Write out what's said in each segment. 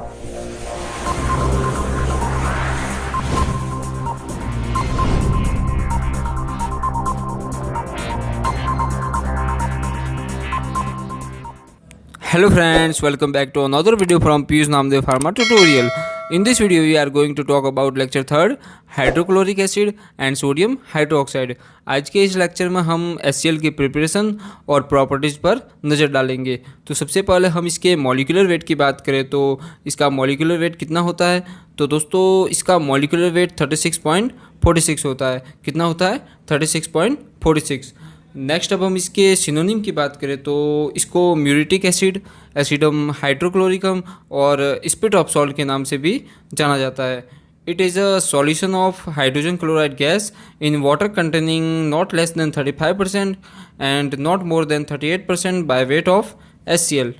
Hello friends, welcome back to another video from Piyush Namdev Pharma tutorial. In this video we are going to talk about lecture 3rd hydrochloric acid and sodium hydroxide. आज के इस lecture में हम HCl की preparation और properties पर नज़र डालेंगे। तो सबसे पहले हम इसके मॉलिक्यूलर वेट की बात करें तो इसका मॉलिक्यूलर वेट कितना होता है। तो दोस्तों इसका मॉलिक्यूलर वेट 36.46 होता है। कितना होता है? 36.46। नेक्स्ट अब हम इसके सिनोनिम की बात करें तो इसको म्यूरिटिक एसिड, एसिडम हाइड्रोक्लोरिकम और स्पिट ऑफ सॉल्ट के नाम से भी जाना जाता है। It is a solution of hydrogen chloride gas in water containing not less than 35% and not more than 38% by weight of HCl।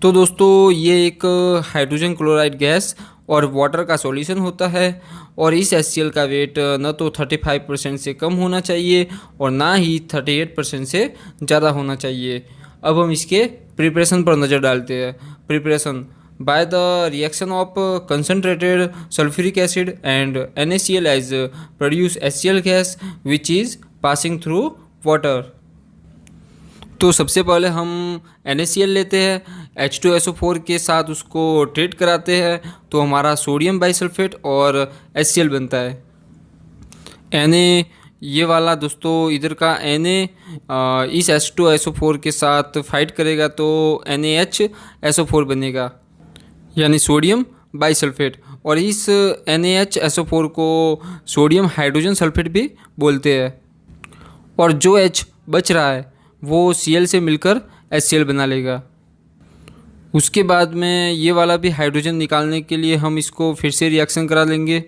तो दोस्तों ये एक हाइड्रोजन क्लोराइड गैस और वाटर का सॉल्यूशन होता है और इस HCl का वेट न तो 35% से कम होना चाहिए और ना ही 38% से ज़्यादा होना चाहिए। अब हम इसके प्रिपरेशन पर नज़र डालते हैं। Preparation by the reaction of concentrated sulphuric acid and NaCl as produce HCl gas which is passing through water. तो सबसे पहले हम NaCl लेते हैं, H2SO4 के साथ उसको ट्रीट कराते हैं तो हमारा सोडियम बाइसल्फेट और HCl बनता है। Na ये वाला दोस्तों इधर का Na इस H2SO4 के साथ फाइट करेगा तो NaHSO4 बनेगा यानी सोडियम बाइसल्फेट, और इस NaHSO4 को सोडियम हाइड्रोजन सल्फेट भी बोलते हैं। और जो H बच रहा है वो Cl से मिलकर HCl बना लेगा। उसके बाद में ये वाला भी हाइड्रोजन निकालने के लिए हम इसको फिर से रिएक्शन करा लेंगे।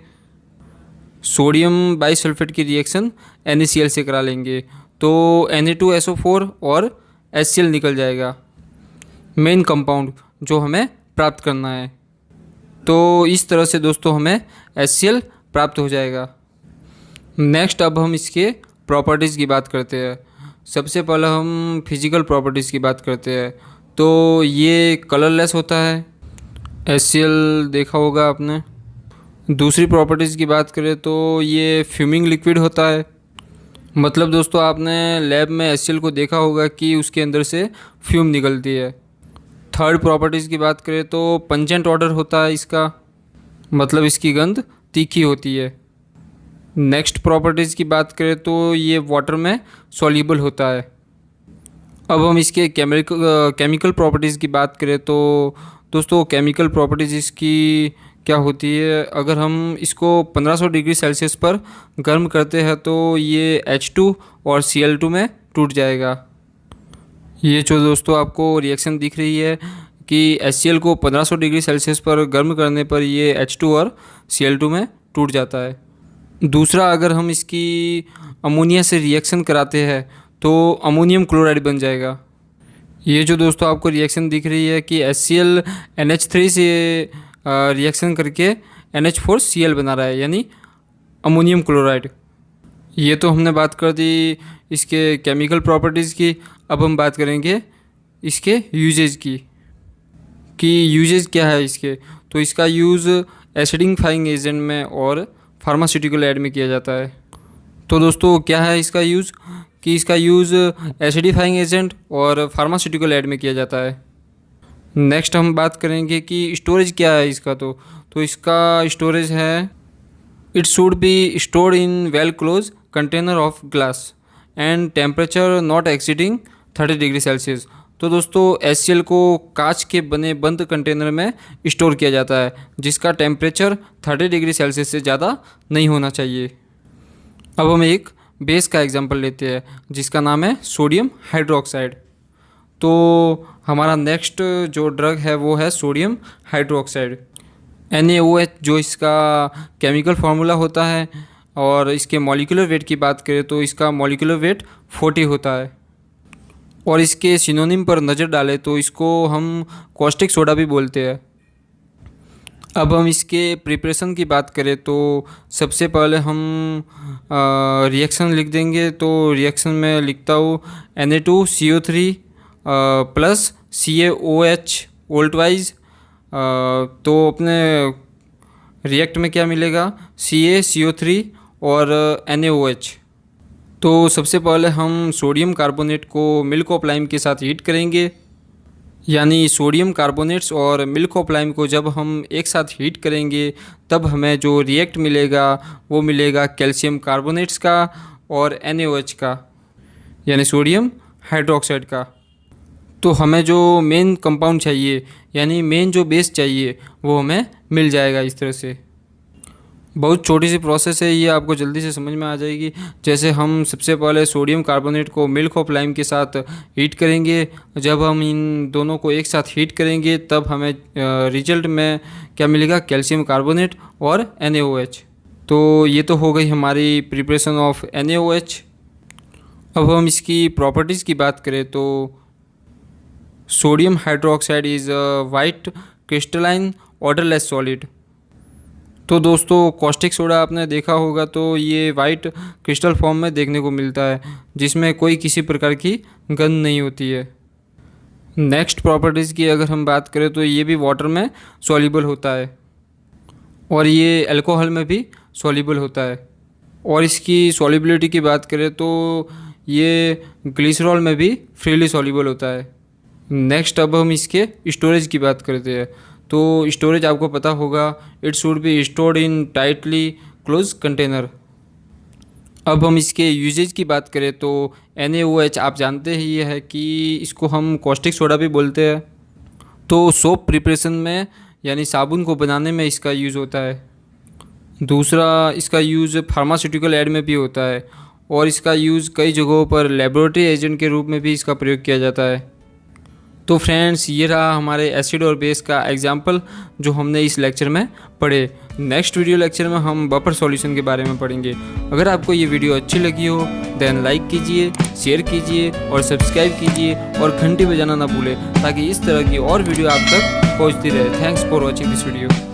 सोडियम बाइसल्फेट की रिएक्शन NaCl से करा लेंगे तो Na2SO4 और HCl निकल जाएगा, मेन कंपाउंड जो हमें प्राप्त करना है। तो इस तरह से दोस्तों हमें HCl प्राप्त हो जाएगा। नेक्स्ट अब हम इसके प्रॉपर्टीज़ की बात करते हैं। सबसे पहले हम फिजिकल प्रॉपर्टीज़ की बात करते हैं। तो ये कलरलेस होता है, HCl देखा होगा आपने। दूसरी प्रॉपर्टीज़ की बात करें तो ये फ्यूमिंग लिक्विड होता है, मतलब दोस्तों आपने लैब में HCl को देखा होगा कि उसके अंदर से फ्यूम निकलती है। थर्ड प्रॉपर्टीज़ की बात करें तो पंजेंट ऑर्डर होता है इसका, मतलब इसकी गंध तीखी होती है। नेक्स्ट प्रॉपर्टीज़ की बात करें तो ये वाटर में सॉल्यूबल होता है। अब हम इसके केमिकल प्रॉपर्टीज़ की बात करें तो दोस्तों केमिकल प्रॉपर्टीज़ इसकी क्या होती है। अगर हम इसको 1500 डिग्री सेल्सियस पर गर्म करते हैं तो ये H2 और Cl2 में टूट जाएगा। ये जो दोस्तों आपको रिएक्शन दिख रही है कि HCl को 1500 डिग्री सेल्सियस पर गर्म करने पर ये H2 और Cl2 में टूट जाता है। दूसरा, अगर हम इसकी अमोनिया से रिएक्शन कराते हैं तो अमोनियम क्लोराइड बन जाएगा। ये जो दोस्तों आपको रिएक्शन दिख रही है कि HCl NH3 से रिएक्शन करके NH4Cl बना रहा है यानी अमोनियम क्लोराइड। ये तो हमने बात कर दी इसके केमिकल प्रॉपर्टीज़ की। अब हम बात करेंगे इसके यूजेज की कि यूजेज क्या है इसके। तो इसका यूज़ एसिडिफाइंग एजेंट में और फार्मास्यूटिकल ऐड में किया जाता है। तो दोस्तों क्या है इसका यूज़ कि इसका यूज़ एसिडिफाइंग एजेंट और फार्मास्यूटिकल ऐड में किया जाता है। नेक्स्ट हम बात करेंगे कि स्टोरेज क्या है इसका। तो इसका स्टोरेज है, it should be stored in well close container of glass and temperature not exceeding 30 degree Celsius. तो दोस्तों HCl को कांच के बने बंद कंटेनर में स्टोर किया जाता है जिसका टेम्परेचर 30 डिग्री सेल्सियस से ज़्यादा नहीं होना चाहिए। अब हम एक बेस का एग्जांपल लेते हैं जिसका नाम है सोडियम हाइड्रोक्साइड। तो हमारा नेक्स्ट जो ड्रग है वो है सोडियम हाइड्रोक्साइड, NaOH जो इसका केमिकल फार्मूला होता है। और इसके मॉलिक्यूलर वेट की बात करें तो इसका मॉलिक्यूलर वेट 40 होता है। और इसके सिनोनिम पर नज़र डालें तो इसको हम कॉस्टिक सोडा भी बोलते हैं। अब हम इसके प्रिपरेशन की बात करें तो सबसे पहले हम रिएक्शन लिख देंगे। तो रिएक्शन में लिखता हूँ Na2CO3 प्लस CaOH ओल्टवाइज तो अपने रिएक्ट में क्या मिलेगा, CaCO3 और NaOH। तो सबसे पहले हम सोडियम कार्बोनेट को मिल्क ऑफ लाइम के साथ हीट करेंगे, यानी सोडियम कार्बोनेट्स और मिल्क ऑफ लाइम को जब हम एक साथ हीट करेंगे तब हमें जो रिएक्ट मिलेगा वो मिलेगा कैल्शियम कार्बोनेट्स का और NaOH का, यानी सोडियम हाइड्रोक्साइड का। तो हमें जो मेन कंपाउंड चाहिए यानी मेन जो बेस चाहिए वो हमें मिल जाएगा इस तरह से। बहुत छोटी सी प्रोसेस है ये, आपको जल्दी से समझ में आ जाएगी। जैसे हम सबसे पहले सोडियम कार्बोनेट को मिल्क ऑफ लाइम के साथ हीट करेंगे, जब हम इन दोनों को एक साथ हीट करेंगे तब हमें रिजल्ट में क्या मिलेगा, कैल्शियम कार्बोनेट और NaOH। तो ये तो हो गई हमारी प्रिपरेशन ऑफ NaOH। अब हम इसकी प्रॉपर्टीज़ की बात करें तो sodium hydroxide is white crystalline odourless solid. तो दोस्तों कॉस्टिक सोडा आपने देखा होगा तो ये वाइट क्रिस्टल फॉर्म में देखने को मिलता है, जिसमें कोई किसी प्रकार की गंध नहीं होती है। नेक्स्ट प्रॉपर्टीज़ की अगर हम बात करें तो ये भी वाटर में सॉल्युबल होता है और ये अल्कोहल में भी सॉल्युबल होता है। और इसकी सॉल्युबिलिटी की बात करें तो ये ग्लिसरॉल में भी फ्रीली सॉल्युबल होता है। नेक्स्ट अब हम इसके स्टोरेज की बात करते हैं। तो स्टोरेज आपको पता होगा, it should be stored in tightly close container. अब हम इसके यूजेज की बात करें तो NaOH आप जानते ही है कि इसको हम कॉस्टिक सोडा भी बोलते हैं। तो सोप प्रिपरेशन में यानी साबुन को बनाने में इसका यूज़ होता है। दूसरा इसका यूज़ फार्मास्यूटिकल एड में भी होता है और इसका यूज़ कई जगहों पर लेबोरेटरी एजेंट के रूप में भी इसका प्रयोग किया जाता है। तो फ्रेंड्स ये रहा हमारे एसिड और बेस का एग्जाम्पल जो हमने इस लेक्चर में पढ़े। नेक्स्ट वीडियो लेक्चर में हम बफर सॉल्यूशन के बारे में पढ़ेंगे। अगर आपको ये वीडियो अच्छी लगी हो देन लाइक कीजिए, शेयर कीजिए और सब्सक्राइब कीजिए और घंटी बजाना ना भूलें ताकि इस तरह की और वीडियो आप तक पहुंचती रहे। Thanks for watching this video.